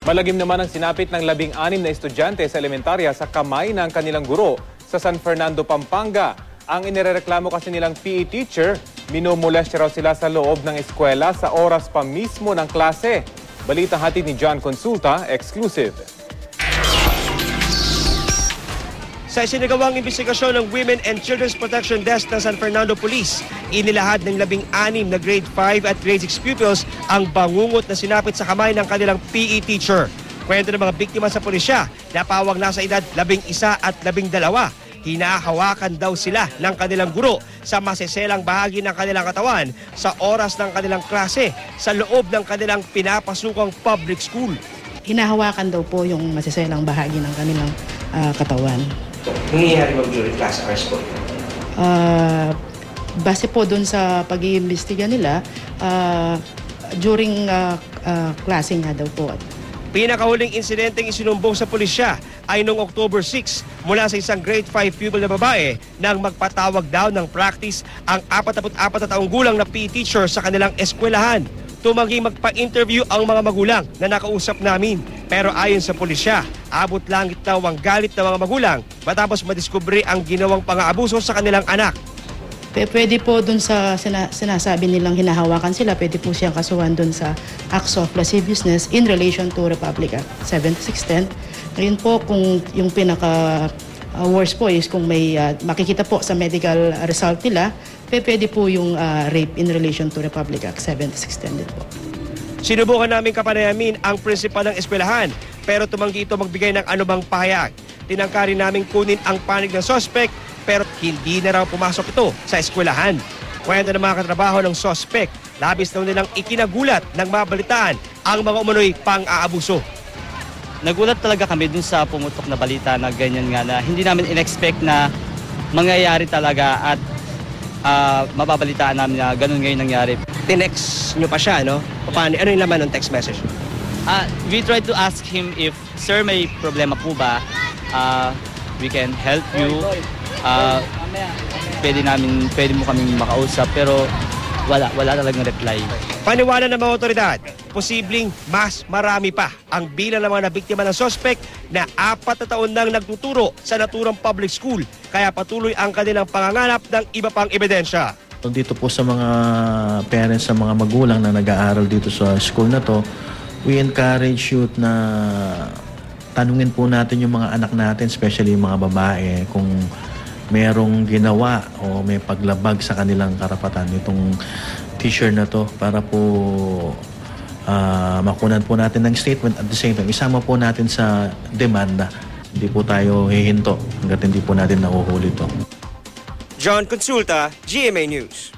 Malagim naman ang sinapit ng 16 na estudyante sa elementarya sa kamay ng kanilang guro sa San Fernando, Pampanga. Ang inirereklamo kasi nilang PE teacher, minumolestya raw sila sa loob ng eskwela sa oras pa mismo ng klase. Balita hatid ni John Consulta, exclusive. Sa isinagawang imbestigasyon ng Women and Children's Protection Desk ng San Fernando Police, inilahad ng 16 na grade 5 at grade 6 pupils ang bangungot na sinapit sa kamay ng kanilang PE teacher. Kwento ng mga biktima sa pulisya, napawang nasa edad 11 at 12. Hinahawakan daw sila ng kanilang guro sa masiselang bahagi ng kanilang katawan sa oras ng kanilang klase sa loob ng kanilang pinapasukang public school. Hinahawakan daw po yung masiselang bahagi ng kanilang katawan. Nangyayari mo during class hours po? Base po dun sa pag-iimbestiga nila, during klase nga daw po. Pinakahuling insidenteng isinumbong sa pulisya ay noong October 6 mula sa isang grade 5 pupil na babae nang magpatawag daw ng practice ang 44 na taong gulang na PE teacher sa kanilang eskwelahan. Tumanggi magpa-interview ang mga magulang na nakausap namin. Pero ayon sa pulisya, abot langit daw ang galit ng mga magulang matapos madiskubre ang ginawang pang-aabuso sa kanilang anak. Pwede po dun sa sinasabi nilang hinahawakan sila, pwede po siyang kasuhan dun sa Acts of Lasciviousness in relation to Republic Act 7610. Ngayon po kung yung pinaka-worst po is kung may makikita po sa medical result nila, pwede po yung rape in relation to Republic Act 7610 din po. Sinubukan namin kapanayamin ang prinsipal ng eskwelahan pero tumanggi ito magbigay ng anumang pahayag. Tinangka rin namin kunin ang panig ng suspect pero hindi na raw pumasok ito sa eskwelahan. Kwento ng mga katrabaho ng suspect, labis daw nilang ikinagulat nang mabalitaan ang mga umunoy pang-aabuso. Nagulat talaga kami dun sa pumutok na balita na ganyan nga na hindi namin in-expect na mangyayari talaga at mababalitaan namin na ganun ngayon nangyari. Tinext nyo pa siya, no? Paano, ano yung laman ng text message? We tried to ask him if, sir, may problema po ba? We can help you. Pwede mo kaming makausap pero wala talagang reply. Paniwala ng mga otoridad, posibleng mas marami pa ang bilang ng mga nabiktima ng suspect na 4 na taon nang nagtuturo sa naturang public school kaya patuloy ang kanilang panganganap ng iba pang ebidensya. Dito po sa mga parents, sa mga magulang na nag-aaral dito sa school na to, we encourage youth na tanungin po natin yung mga anak natin, especially yung mga babae, kung merong ginawa o may paglabag sa kanilang karapatan itong teacher na to para po makunan po natin ng statement at the same time isama po natin sa demanda. Hindi po tayo hihinto hanggat hindi po natin nahuhuli ito. John Consulta, GMA News.